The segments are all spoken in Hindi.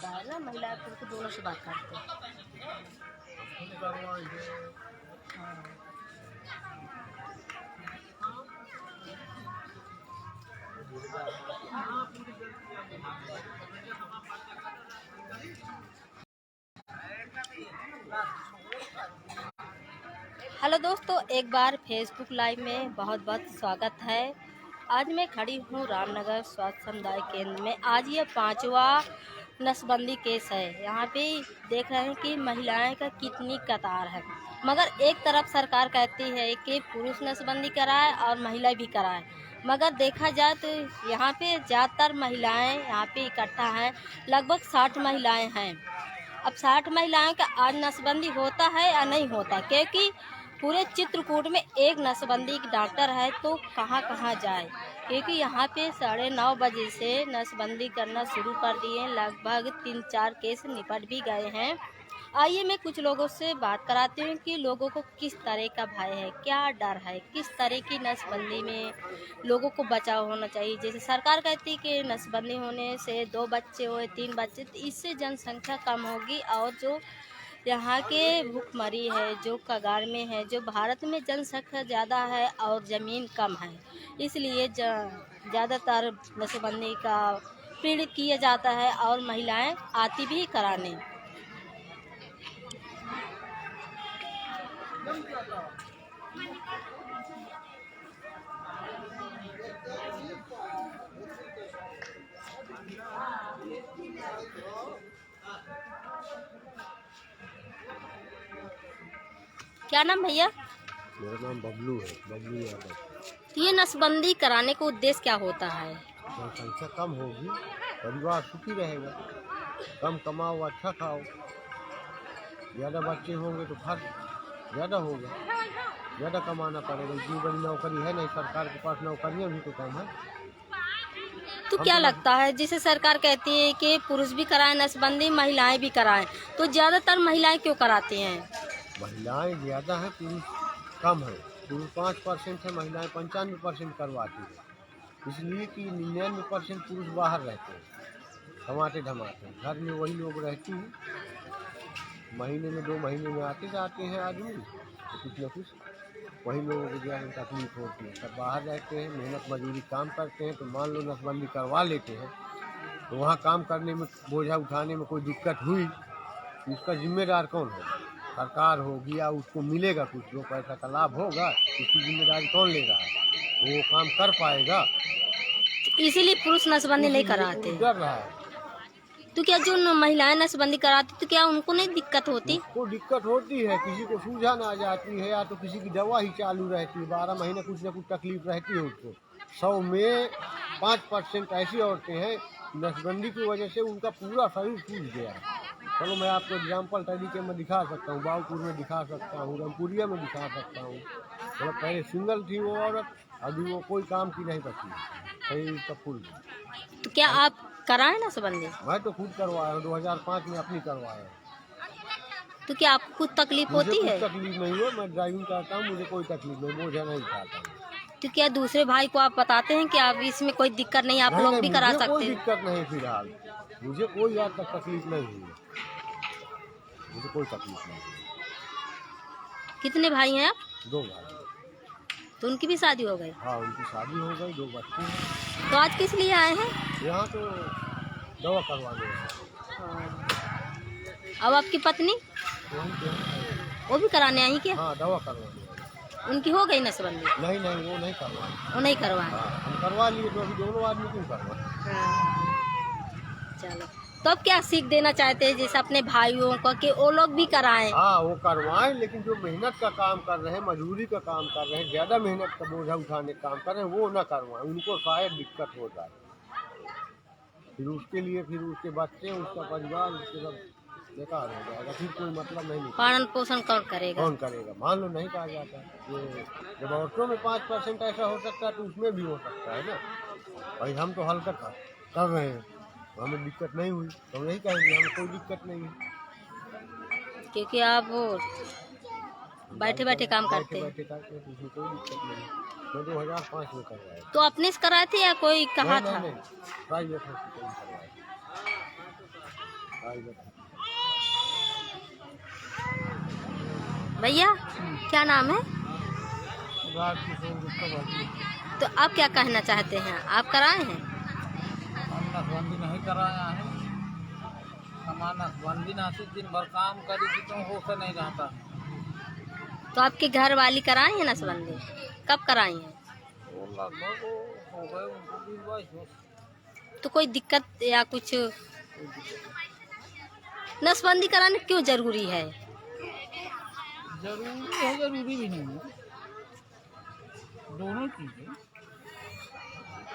है ना, महिला पुरुष दोनों से बात करते हैं। हाँ। हेलो दोस्तों, एक बार फेसबुक लाइव में बहुत बहुत स्वागत है। आज मैं खड़ी हूँ रामनगर स्वास्थ्य समुदाय केंद्र में। आज ये 5वां नसबंदी केस है। यहाँ पे देख रहे हैं कि महिलाएं का कितनी कतार है, मगर एक तरफ सरकार कहती है कि पुरुष नसबंदी कराए और महिला भी कराए, मगर देखा जाए तो यहाँ पे ज़्यादातर महिलाएं यहाँ पे इकट्ठा हैं। लगभग 60 महिलाएं हैं। अब 60 महिलाओं का आज नसबंदी होता है या नहीं होता, क्योंकि पूरे चित्रकूट में एक नसबंदी डॉक्टर है तो कहाँ कहाँ जाए, क्योंकि यहाँ पे 9:30 बजे से नसबंदी करना शुरू कर दिए। लगभग 3-4 केस निपट भी गए हैं। आइए मैं कुछ लोगों से बात कराती हूँ कि लोगों को किस तरह का भय है, क्या डर है, किस तरह की नसबंदी में लोगों को बचाव होना चाहिए। जैसे सरकार कहती है कि नसबंदी होने से 2 बच्चे हुए 3 बच्चे, तो इससे जनसंख्या कम होगी और जो यहाँ के भूखमरी है, जो कगार में है, जो भारत में जनसंख्या ज़्यादा है और ज़मीन कम है, इसलिए ज़्यादातर नसबंदी का पीड़ित किया जाता है और महिलाएं आती भी कराने। क्या नाम भैया? मेरा नाम बबलू है, बबलू यादव। तो ये नसबंदी कराने का उद्देश्य क्या होता है? जनसंख्या कम होगी, परिवार सुखी रहेगा। कम कमाओ, अच्छा खाओ। ज़्यादा बच्चे होंगे तो खर्च ज़्यादा होगा, ज़्यादा कमाना पड़ेगा। इतनी बड़ी नौकरी है नहीं, सरकार के पास नौकरियाँ भी तो कम है। तो क्या लगता है, जिसे सरकार कहती है कि पुरुष भी कराएं नसबंदी, महिलाएं भी कराएं, तो ज़्यादातर महिलाएं क्यों कराती हैं? महिलाएं ज़्यादा हैं, पुरुष कम है। पुरुष 5% है, महिलाएं 95% करवाती है। इसलिए कि 99% पुरुष बाहर रहते हैं, कमाते धमाते। घर में वही लोग रहती हैं। महीने में 2 महीने में आते जाते हैं आदमी, तो कुछ न कुछ वही लोगों को ज़्यादा तकलीफ होती है। सब बाहर रहते हैं, मेहनत मजदूरी काम करते हैं। तो मान लो नसबंदी करवा लेते हैं, तो वहाँ काम करने में, बोझा उठाने में कोई दिक्कत हुई तो उसका जिम्मेदार कौन होगा? सरकार होगी या उसको मिलेगा कुछ 2 पैसा का लाभ होगा? इसकी जिम्मेदारी कौन ले रहा है? वो काम कर पाएगा? इसीलिए पुरुष नसबंदी नहीं कराते। डर रहा है। तो क्या जो महिलाएं नसबंदी कराती, तो क्या उनको नहीं दिक्कत होती? उसको दिक्कत होती है, किसी को सूझन आ जाती है, या तो किसी की दवा ही चालू रहती है। 12 महीने कुछ न कुछ तकलीफ रहती है उसको। 100 में 5% ऐसी औरतें हैं, नसबंदी की वजह से उनका पूरा शरीर टूट गया है। चलो मैं आपको एग्जाम्पल तरीके में दिखा सकता हूँ, बाबूपुर में दिखा सकता हूँ, रामपुरिया में दिखा सकता हूँ। मतलब पहले सिंगल थी वो औरत, अभी वो कोई काम की नहीं बची, शरीर का फूल गया। तो क्या आप कराएं नसबंदी? मैं तो खुद करवाया हूँ, 2005 में अपनी करवाया हूँ। तो क्या आपको कुछ तकलीफ मुझे होती कुछ है? तकलीफ नहीं है, मैं ड्राइविंग करता हूँ, मुझे कोई तकलीफ नहीं, बोझा नहीं उठाता हूँ। तो क्या दूसरे भाई को आप बताते हैं कि आप इसमें कोई दिक्कत नहीं, आप लोग भी करा मुझे सकते कोई हैं? दिक्कत नहीं, फिलहाल मुझे कोई आज तक तकलीफ नहीं हुई है, मुझे कोई तकलीफ नहीं हुई। कितने भाई हैं आप? 2 भाई। तो उनकी भी शादी हो गई? हाँ, उनकी शादी हो गई, 2 बच्चे हैं। तो आज किस लिए आए हैं? यहाँ तो दवा करवाने हैं। अब आपकी पत्नी वहीं पे हैं। वो भी कराने आई क्या? हाँ, दवा करवाने हैं। उनकी हो गई नसबंदी? नहीं नहीं, वो नहीं करवाए। वो नहीं करवाए? हाँ, हम करवा लिए, तो अभी दोनों आदमी क्यों करवाए? चलो, तो अब क्या सीख देना चाहते हैं जैसे अपने भाइयों को कि वो लोग भी कराएं? हाँ, वो करवाएं, लेकिन जो मेहनत का काम कर रहे हैं, मजदूरी का काम कर रहे हैं, ज़्यादा मेहनत का बोझा उठाने का काम कर रहे हैं, वो ना करवाएं। उनको शायद दिक्कत हो जाए, फिर उसके लिए फिर उसके बच्चे, उसका परिवार, उसके सब बेकार हो जाएगा, फिर कोई मतलब नहीं निकलेगा। पालन पोषण कौन करेगा? कौन करेगा? मान लो नहीं कहा जाता ये, जब औरतों में 5% ऐसा हो सकता है तो उसमें भी हो सकता है ना। भाई हम तो हल्का कर रहे हैं, तो हमें दिक्कत नहीं हुई, तो हम नहीं कहेंगे हमें कोई दिक्कत नहीं है, क्योंकि आप बैठे बैठे काम करते हैं। बैठे करते हैं, तो उसमें कोई दिक्कत नहीं है। मैं 2005 में करवाया। तो अपने से कराए थे या कोई कहा था? नहीं, प्राइवेट हॉस्पिटल में करवाया। भैया क्या नाम है? राजकिशोर गुप्ता भाजी। तो आप क्या कहना चाहते हैं, आप कराए हैं? हम नसबंदी नहीं कराया है, हमारा नसबंदी ना से दिन भर काम करी थी तो हो से नहीं रहता। तो आपके घर वाली कराई है नसबंदी? कब कराई है? वो लगभग हो गए उनको 20-22 वर्ष। तो कोई दिक्कत या कुछ? नसबंदी कराना क्यों जरूरी है? जरूरी है, जरूरी भी नहीं है, दोनों चीजें।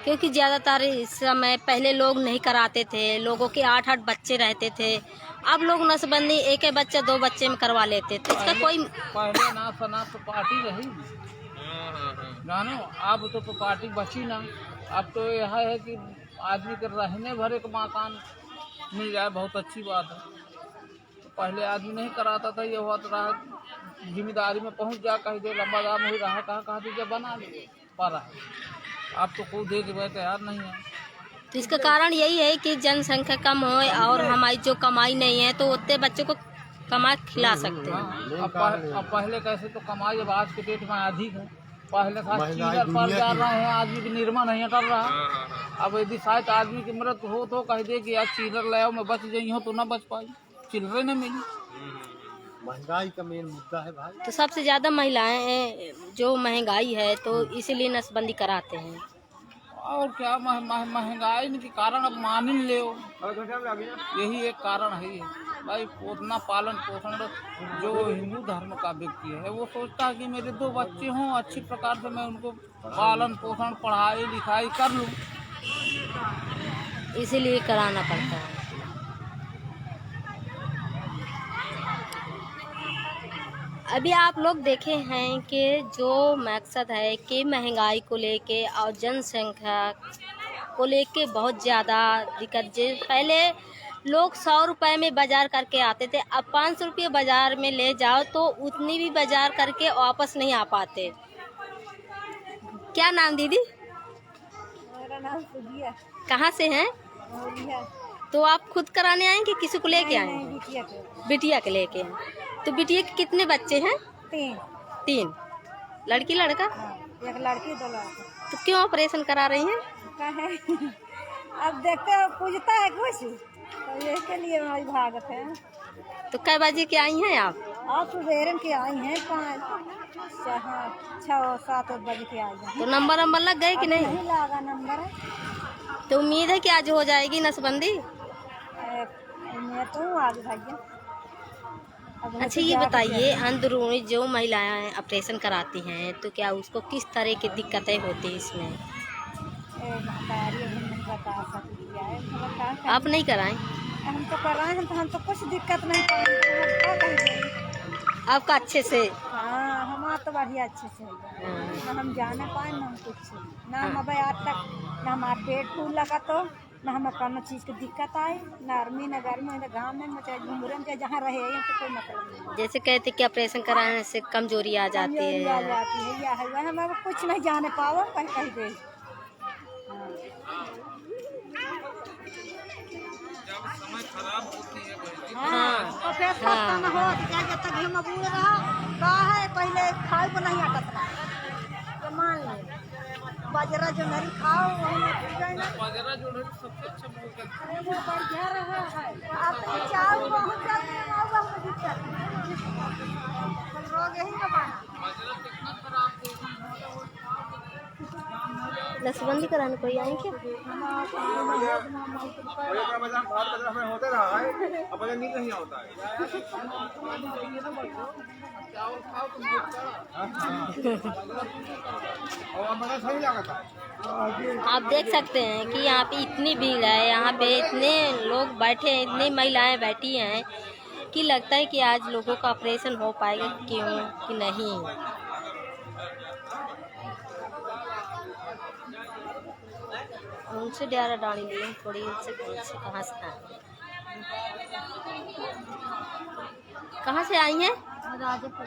क्योंकि ज़्यादातर इस समय पहले लोग नहीं कराते थे, लोगों के 8-8 बच्चे रहते थे। अब लोग नसबंदी एक बच्चा 2 बच्चे में करवा लेते थे। इसका कोई पहले ना सना तो पार्टी रही जानो, अब तो पार्टी बची ना। अब तो यह है कि आदमी के रहने भरे का मकान मिल जाए, बहुत अच्छी बात है। तो पहले आदमी नहीं कराता था, ये हुआ तो रहा जिम्मेदारी में पहुंच जा, कहीं दे लंबा दाम हो रहा, कहा दीजिए बना ले पा रहा है। आप तो खुद दे के वह तैयार नहीं है। तो इसका कारण यही है कि जनसंख्या कम हो और हमारी जो कमाई नहीं है तो उतने बच्चों को कमा खिला सकते हैं। अब पहले कैसे तो कमाई अब आज के डेट में अधिक है। पहले था चीलर पर जा रहे हैं, आदमी की निर्माण नहीं कर रहा। अब यदि शायद आदमी की मृत्यु हो तो कह दे कि यार चिल्लर ले आओ, मैं बच गई हूँ, तो ना बच पाई, चिल्लरे न मिली। महंगाई का मेन मुद्दा है भाई। तो सबसे ज़्यादा महिलाएं जो महंगाई है तो इसीलिए नसबंदी कराते हैं। और क्या महंगाई के कारण अब मान ही ले, यही एक कारण है भाई। पोषना पालन पोषण जो हिंदू धर्म का व्यक्ति है वो सोचता है कि मेरे 2 बच्चे हों, अच्छी प्रकार से मैं उनको पालन पोषण पढ़ाई लिखाई कर लूँ, इसीलिए कराना पड़ता है। अभी आप लोग देखे हैं कि जो मकसद है कि महंगाई को लेके और जनसंख्या को लेके बहुत ज़्यादा दिक्कत। पहले लोग 100 रुपये में बाज़ार करके आते थे, अब 500 रुपये बाज़ार में ले जाओ तो उतनी भी बाज़ार करके वापस नहीं आ पाते। क्या नाम दीदी? मेरा नाम सुजिया। कहाँ से हैं? तो आप खुद कराने आए कि किसी को लेके आए? बिटिया के लेके हैं। तो बिटिया के कितने बच्चे हैं? 3 लड़की लड़का? एक लड़की 2 लड़का। तो क्यों ऑपरेशन करा रही हैं? अब देखते हो पूछता है कुछ तो इसके लिए हमारी भागत है। तो कै बजे के आई हैं आप? आप सुबह के आई हैं 6-7 बजे के आई हैं। तो नंबर लग गए कि नहीं? नहीं लगा नंबर। तो उम्मीद है कि आज हो जाएगी नसबंदी? मैं तो हूँ आज भाग्य। अच्छा ये बताइए, अंदरूनी जो महिलाएं ऑपरेशन कराती हैं तो क्या उसको किस तरह की दिक्कतें होती हैं इसमें? आप नहीं कराएं? हम तो कराए हैं तो हम तो कुछ दिक्कत नहीं पाएंगे। आपका अच्छे से? हाँ हमारा तो बढ़िया अच्छे से ना हम जाने पाए ना हम कुछ ना हम अब आज तक ना हमारा पेट फूल लगा तो ना हमें कोनो चीज़ की दिक्कत आई, ना गर्मी ना गर्मी ना गाँव में चाहे घूमरे में जहाँ रहे तो कोई मतलब नहीं। जैसे कहते कि ऑपरेशन कराने से कमजोरी आ जाती है या है हम अब कुछ नहीं जाने पाओ कहीं दे। हाँ फिर सब हो जब तक हम अबूर रहा कहा है पहले खाए को नहीं आटत रहा तो मान ले बाजरा जो नहीं खाओ बाजरा जो सबसे अच्छा वो बढ़िया रहा है। आप चाव बहुत जल्दी आओगा दिक्कत रोग यही ना बना। नसबंदी कराने कोई आई क्या? होते रहा है अब नहीं कहीं होता है। आप देख सकते हैं कि यहाँ पे इतनी भीड़ है, यहाँ पे इतने लोग बैठे हैं, इतनी महिलाएं बैठी हैं कि लगता है कि आज लोगों का ऑपरेशन हो पाएगा क्यों कि नहीं। उनसे डारा डाली लिए थोड़ी उनसे कहाँ से आए? कहाँ से आई हैं? राजपुर।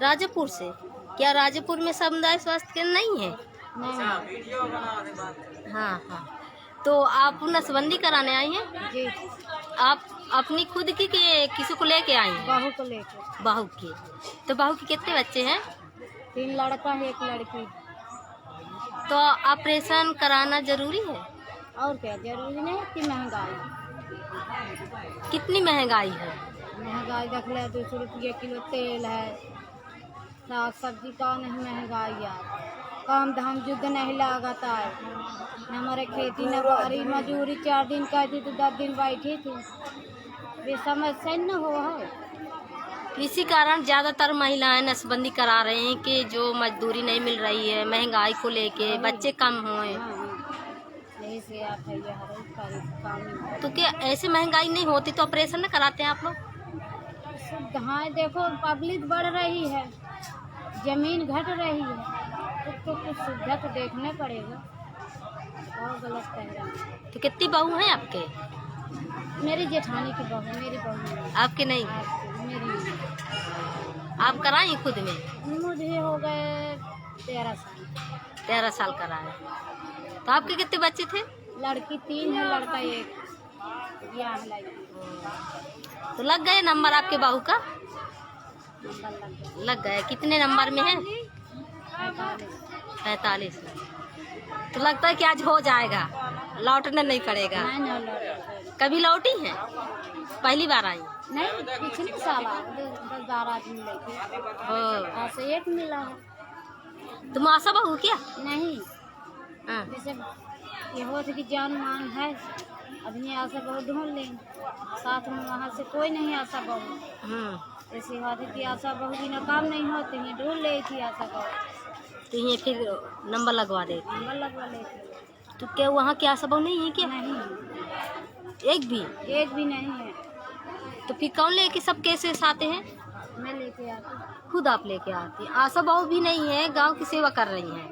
राजपुर से? क्या राजपुर में समुदाय स्वास्थ्य केंद्र नहीं है? हाँ हाँ। तो आप नसबंदी कराने आई हैं? जी। आप अपनी खुद की कि किसी को लेके आई हैं? बहू को लेके। बहू की। तो बहू के कितने बच्चे हैं? 3 लड़का है 1 लड़की। तो ऑपरेशन कराना जरूरी है? और क्या जरूरी नहीं है कि महंगाई कितनी महंगाई है? महंगाई देख ले 200 रुपये किलो तेल है, साग सब्जी का नहीं महंगाई यार, काम धाम युद्ध नहीं लागता है, न हमारे खेती न बारी मजूरी 4 दिन करती तो 10 दिन बैठी थी, ये समस्या न हो है। इसी कारण ज़्यादातर महिलाएं नसबंदी करा रहे हैं कि जो मजदूरी नहीं मिल रही है, महंगाई को लेके, बच्चे कम हुए। यही से आप है ये हर एक काम। तो क्या ऐसे महंगाई नहीं होती तो ऑपरेशन न कराते हैं आप लोग? सुविधाएं देखो पब्लिक बढ़ रही है, जमीन घट रही है, तो कुछ सुविधा तो देखने पड़ेगा। और गलत कह रहे हैं। तो कितनी बहू हैं आपके? मेरी जेठानी की बहू, मेरी बहू नहीं। आपके नहीं? मेरी नहीं। आप कराई खुद में? मुझे हो गए 13 साल। 13 साल कराए। तो आपके कितने बच्चे थे? लड़की 3 है, लड़का 1। यहाँ तो लग गए नंबर आपके बहू का? नंबर लग गया। लग गए। कितने नंबर में है? 45। तो लगता है कि आज हो जाएगा, लौटना नहीं पड़ेगा। नहीं ना लौटा। कभी लौटी हैं? पहली बार आई? नहीं पिछले साल 10-12 दिन लेके हो। ऐसे 1 मिला है। तुम आशा बहू क्या? नहीं हाँ। जैसे ये हो कि जान मान है, अभी आशा बहू ढूंढ लें, साथ में वहाँ से कोई नहीं आशा बहू। ऐसी बात है कि आशा बहू बिना काम नहीं होते हैं, ढूंढ ले थी आशा बहू, तो ये फिर नंबर लगवा दे। नंबर लगवा लेती। तो क्या वहाँ की आशा बहू नहीं है क्या? नहीं एक भी? एक भी नहीं है। तो फिर कौन लेके सब कैसे आते हैं? मैं लेके आती। खुद आप लेके आती? आशा बहू भी नहीं है, गांव की सेवा कर रही हैं,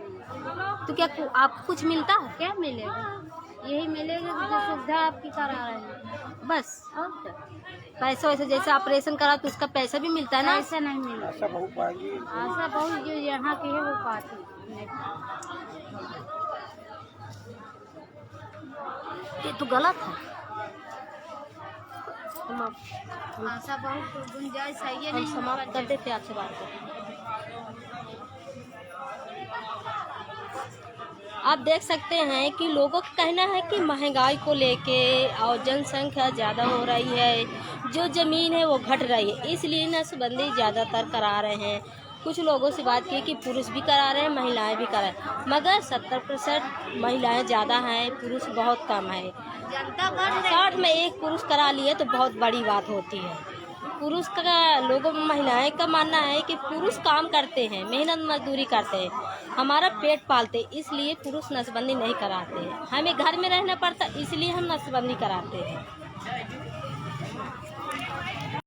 तो क्या आपको कुछ मिलता है? क्या मिलेगा? यही मिलेगा कि जो सुविधा आपकी करा रहे हैं बस। और क्या? पैसा वैसे जैसे ऑपरेशन करा तो उसका पैसा भी मिलता है ना? ऐसा नहीं मिलेगा। आशा बहू जो यहाँ की है वो पाती नहीं। ये तो गलत है। आशा बहू को गुंजाइश है ये हम नहीं समाप्त कर देते आपसे बात करते। आप देख सकते हैं कि लोगों का कहना है कि महंगाई को लेके और जनसंख्या ज़्यादा हो रही है, जो ज़मीन है वो घट रही है, इसलिए नसबंदी ज़्यादातर करा रहे हैं। कुछ लोगों से बात की कि पुरुष भी करा रहे हैं, महिलाएं भी करा रहे हैं, मगर 70% महिलाएं ज़्यादा हैं, पुरुष बहुत कम है। 60 में 1 पुरुष करा लिए तो बहुत बड़ी बात होती है। पुरुष का लोगों महिलाएं का मानना है कि पुरुष काम करते हैं, मेहनत मजदूरी करते हैं, हमारा पेट पालते, इसलिए पुरुष नसबंदी नहीं कराते हैं। हमें घर में रहना पड़ता, इसलिए हम नसबंदी कराते हैं।